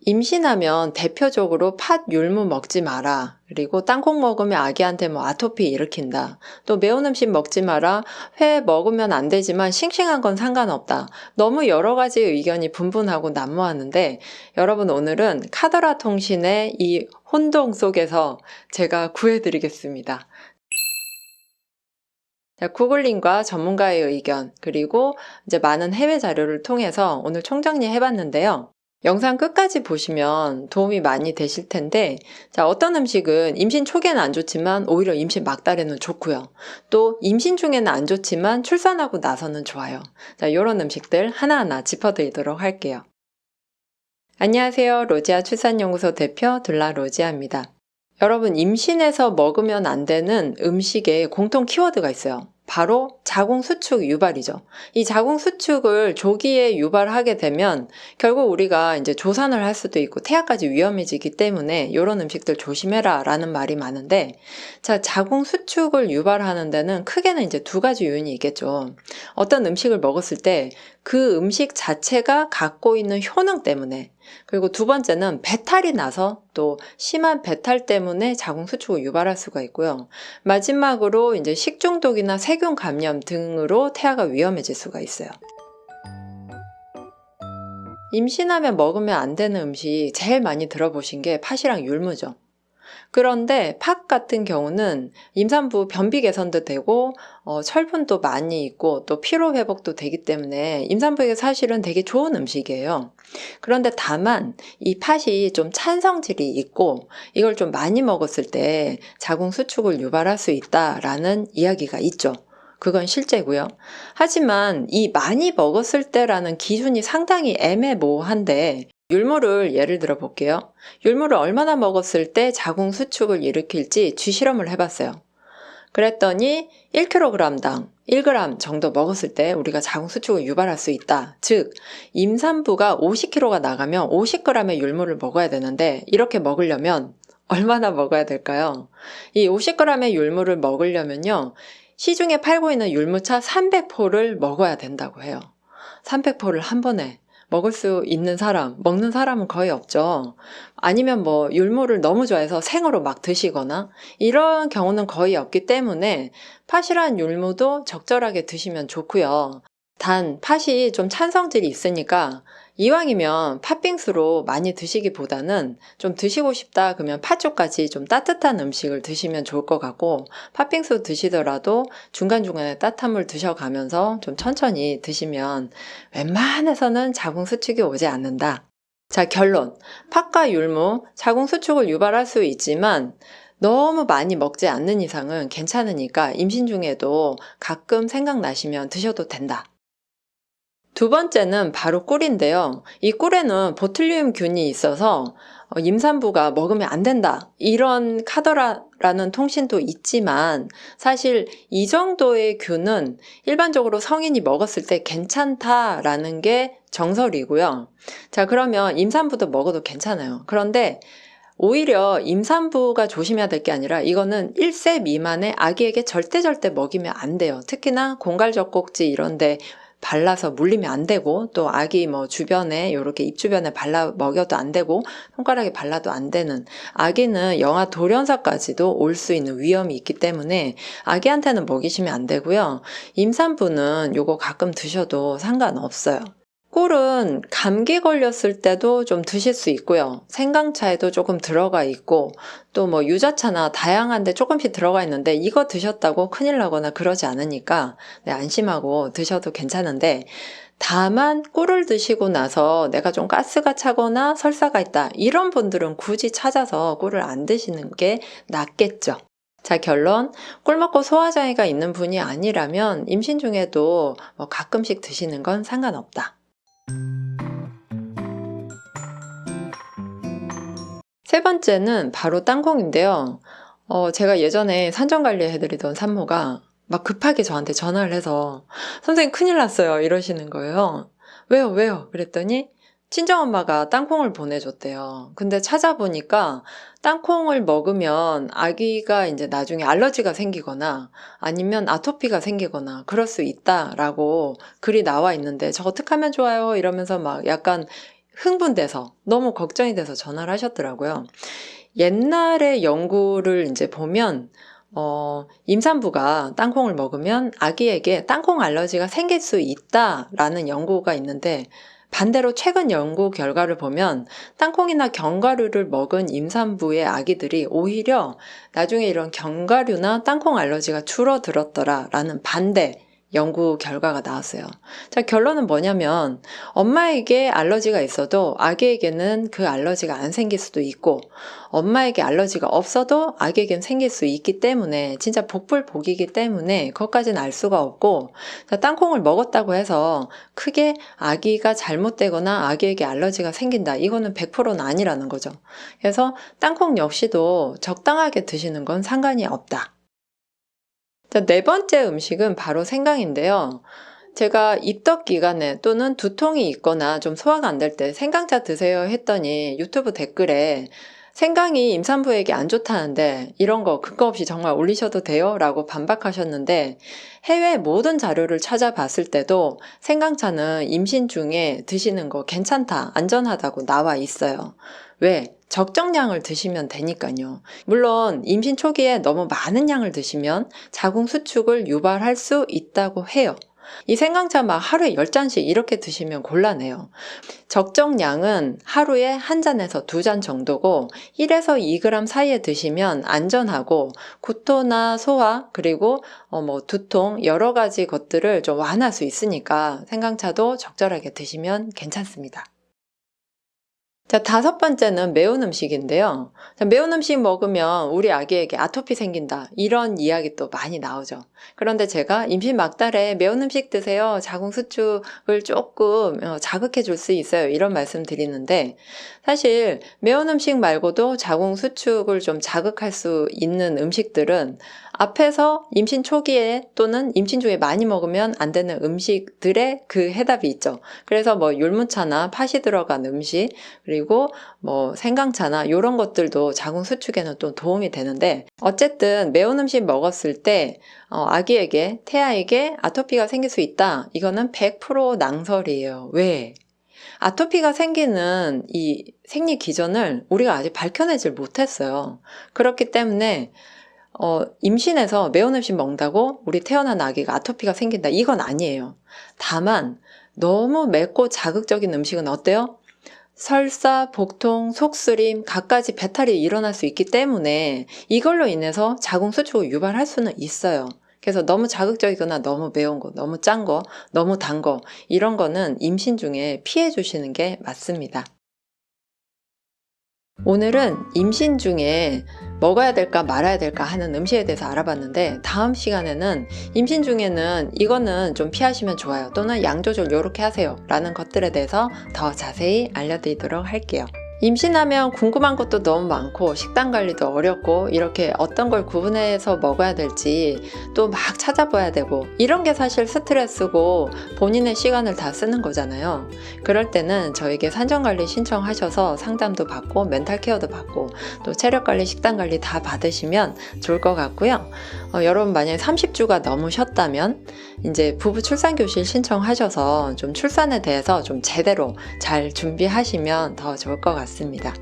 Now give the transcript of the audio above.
임신하면 대표적으로 팥, 율무 먹지 마라. 그리고 땅콩 먹으면 아기한테 아토피 일으킨다. 또 매운 음식 먹지 마라. 회 먹으면 안 되지만 싱싱한 건 상관없다. 너무 여러 가지 의견이 분분하고 난무하는데 여러분 오늘은 카더라 통신의 이 혼동 속에서 제가 구해드리겠습니다. 구글링과 전문가의 의견 그리고 이제 많은 해외 자료를 통해서 오늘 총정리해봤는데요. 영상 끝까지 보시면 도움이 많이 되실 텐데 어떤 음식은 임신 초기에는 안 좋지만 오히려 임신 막달에는 좋고요. 또 임신 중에는 안 좋지만 출산하고 나서는 좋아요. 이런 음식들 하나하나 짚어드리도록 할게요. 안녕하세요. 로지아 출산연구소 대표 둘라 로지아입니다. 여러분 임신해서 먹으면 안 되는 음식에 공통 키워드가 있어요. 바로 자궁수축 유발이죠. 이 자궁수축을 조기에 유발하게 되면 결국 우리가 이제 조산을 할 수도 있고 태아까지 위험해지기 때문에 이런 음식들 조심해라 라는 말이 많은데 자궁수축을 유발하는 데는 크게는 이제 두 가지 요인이 있겠죠. 어떤 음식을 먹었을 때 그 음식 자체가 갖고 있는 효능 때문에 그리고 두 번째는 배탈이 나서 또 심한 배탈 때문에 자궁수축을 유발할 수가 있고요. 마지막으로 이제 식중독이나 세균 감염 등으로 태아가 위험해질 수가 있어요. 임신하면 먹으면 안 되는 음식 제일 많이 들어보신 게 팥이랑 율무죠. 그런데 팥 같은 경우는 임산부 변비 개선도 되고 철분도 많이 있고 또 피로 회복도 되기 때문에 임산부에게 사실은 되게 좋은 음식이에요. 그런데 다만 이 팥이 좀 찬성질이 있고 이걸 좀 많이 먹었을 때 자궁수축을 유발할 수 있다라는 이야기가 있죠. 그건 실제고요. 하지만 이 많이 먹었을 때라는 기준이 상당히 애매모호한데 율무를 예를 들어 볼게요. 율무를 얼마나 먹었을 때 자궁수축을 일으킬지 쥐실험을 해봤어요. 그랬더니 1kg당 1g 정도 먹었을 때 우리가 자궁수축을 유발할 수 있다. 즉 임산부가 50kg가 나가면 50g의 율무를 먹어야 되는데 이렇게 먹으려면 얼마나 먹어야 될까요? 이 50g의 율무를 먹으려면요. 시중에 팔고 있는 율무차 300포를 먹어야 된다고 해요. 300포를 한 번에 먹을 수 있는 사람, 먹는 사람은 거의 없죠. 아니면 율무를 너무 좋아해서 생으로 막 드시거나 이런 경우는 거의 없기 때문에 팥이란 율무도 적절하게 드시면 좋고요. 단 팥이 좀 찬성질이 있으니까 이왕이면 팥빙수로 많이 드시기보다는 좀 드시고 싶다 그러면 팥 쪽까지 좀 따뜻한 음식을 드시면 좋을 것 같고 팥빙수 드시더라도 중간중간에 따뜻한 물 드셔가면서 좀 천천히 드시면 웬만해서는 자궁수축이 오지 않는다. 결론. 팥과 율무, 자궁수축을 유발할 수 있지만 너무 많이 먹지 않는 이상은 괜찮으니까 임신 중에도 가끔 생각나시면 드셔도 된다. 두 번째는 바로 꿀인데요. 이 꿀에는 보툴리움균이 있어서 임산부가 먹으면 안 된다. 이런 카더라라는 통신도 있지만 사실 이 정도의 균은 일반적으로 성인이 먹었을 때 괜찮다라는 게 정설이고요. 그러면 임산부도 먹어도 괜찮아요. 그런데 오히려 임산부가 조심해야 될 게 아니라 이거는 1세 미만의 아기에게 절대 먹이면 안 돼요. 특히나 공갈젖꼭지 이런데 발라서 물리면 안 되고 또 아기 주변에 이렇게 입 주변에 발라 먹여도 안 되고 손가락에 발라도 안 되는 아기는 영아 돌연사까지도 올 수 있는 위험이 있기 때문에 아기한테는 먹이시면 안 되고요. 임산부는 요거 가끔 드셔도 상관없어요. 꿀은 감기 걸렸을 때도 좀 드실 수 있고요. 생강차에도 조금 들어가 있고 또 유자차나 다양한데 조금씩 들어가 있는데 이거 드셨다고 큰일 나거나 그러지 않으니까 안심하고 드셔도 괜찮은데 다만 꿀을 드시고 나서 내가 좀 가스가 차거나 설사가 있다 이런 분들은 굳이 찾아서 꿀을 안 드시는 게 낫겠죠. 결론, 꿀 먹고 소화장애가 있는 분이 아니라면 임신 중에도 가끔씩 드시는 건 상관없다. 세 번째는 바로 땅콩인데요. 제가 예전에 산전관리 해드리던 산모가 막 급하게 저한테 전화를 해서 선생님 큰일 났어요 이러시는 거예요. 왜요? 그랬더니 친정엄마가 땅콩을 보내줬대요. 근데 찾아보니까 땅콩을 먹으면 아기가 이제 나중에 알러지가 생기거나 아니면 아토피가 생기거나 그럴 수 있다라고 글이 나와 있는데 저 어떡하면 좋아요? 이러면서 막 약간 흥분돼서 너무 걱정이 돼서 전화를 하셨더라고요. 옛날의 연구를 이제 보면 임산부가 땅콩을 먹으면 아기에게 땅콩 알러지가 생길 수 있다라는 연구가 있는데, 반대로 최근 연구 결과를 보면 땅콩이나 견과류를 먹은 임산부의 아기들이 오히려 나중에 이런 견과류나 땅콩 알러지가 줄어들었더라라는 반대 연구 결과가 나왔어요. 자, 결론은 뭐냐면 엄마에게 알러지가 있어도 아기에게는 그 알러지가 안 생길 수도 있고, 엄마에게 알러지가 없어도 아기에겐 생길 수 있기 때문에 진짜 복불복이기 때문에 그것까지는 알 수가 없고, 자, 땅콩을 먹었다고 해서 크게 아기가 잘못되거나 아기에게 알러지가 생긴다, 이거는 100%는 아니라는 거죠. 그래서 땅콩 역시도 적당하게 드시는 건 상관이 없다. 자, 네 번째 음식은 바로 생강인데요. 제가 입덧 기간에 또는 두통이 있거나 좀 소화가 안 될 때 생강차 드세요 했더니 유튜브 댓글에 생강이 임산부에게 안 좋다는데 이런 거 근거 없이 정말 올리셔도 돼요? 라고 반박하셨는데, 해외 모든 자료를 찾아봤을 때도 생강차는 임신 중에 드시는 거 괜찮다, 안전하다고 나와 있어요. 왜? 적정량을 드시면 되니까요. 물론 임신 초기에 너무 많은 양을 드시면 자궁 수축을 유발할 수 있다고 해요. 이 생강차 막 하루에 10잔씩 이렇게 드시면 곤란해요. 적정량은 하루에 1잔에서 2잔 정도고 1에서 2g 사이에 드시면 안전하고 구토나 소화 그리고 두통 여러 가지 것들을 좀 완화할 수 있으니까 생강차도 적절하게 드시면 괜찮습니다. 자, 5번째는 매운 음식인데요. 자, 매운 음식 먹으면 우리 아기에게 아토피 생긴다, 이런 이야기 또 많이 나오죠. 그런데 제가 임신 막달에 매운 음식 드세요, 자궁 수축을 조금 자극해 줄 수 있어요, 이런 말씀 드리는데, 사실 매운 음식 말고도 자궁 수축을 좀 자극할 수 있는 음식들은 앞에서 임신 초기에 또는 임신 중에 많이 먹으면 안 되는 음식들의 그 해답이 있죠. 그래서 율무차나 팥이 들어간 음식, 그리고 생강차나 이런 것들도 자궁 수축에는 또 도움이 되는데, 어쨌든 매운 음식 먹었을 때 아기에게, 태아에게 아토피가 생길 수 있다, 이거는 100% 낭설이에요. 왜? 아토피가 생기는 이 생리 기전을 우리가 아직 밝혀내질 못했어요. 그렇기 때문에 임신해서 매운 음식 먹는다고 우리 태어난 아기가 아토피가 생긴다, 이건 아니에요. 다만 너무 맵고 자극적인 음식은 어때요? 설사, 복통, 속쓰림, 갖가지 배탈이 일어날 수 있기 때문에 이걸로 인해서 자궁 수축을 유발할 수는 있어요. 그래서 너무 자극적이거나 너무 매운 거, 너무 짠 거, 너무 단 거, 이런 거는 임신 중에 피해 주시는 게 맞습니다. 오늘은 임신 중에 먹어야 될까 말아야 될까 하는 음식에 대해서 알아봤는데, 다음 시간에는 임신 중에는 이거는 좀 피하시면 좋아요, 또는 양 조절 요렇게 하세요 라는 것들에 대해서 더 자세히 알려드리도록 할게요. 임신하면 궁금한 것도 너무 많고 식단 관리도 어렵고 이렇게 어떤 걸 구분해서 먹어야 될지 또 막 찾아봐야 되고, 이런 게 사실 스트레스고 본인의 시간을 다 쓰는 거잖아요. 그럴 때는 저에게 산전관리 신청하셔서 상담도 받고 멘탈 케어도 받고 또 체력관리, 식단관리 다 받으시면 좋을 것 같고요. 여러분 만약에 30주가 넘으셨다면 이제 부부 출산교실 신청하셔서 좀 출산에 대해서 좀 제대로 잘 준비하시면 더 좋을 것 같습니다.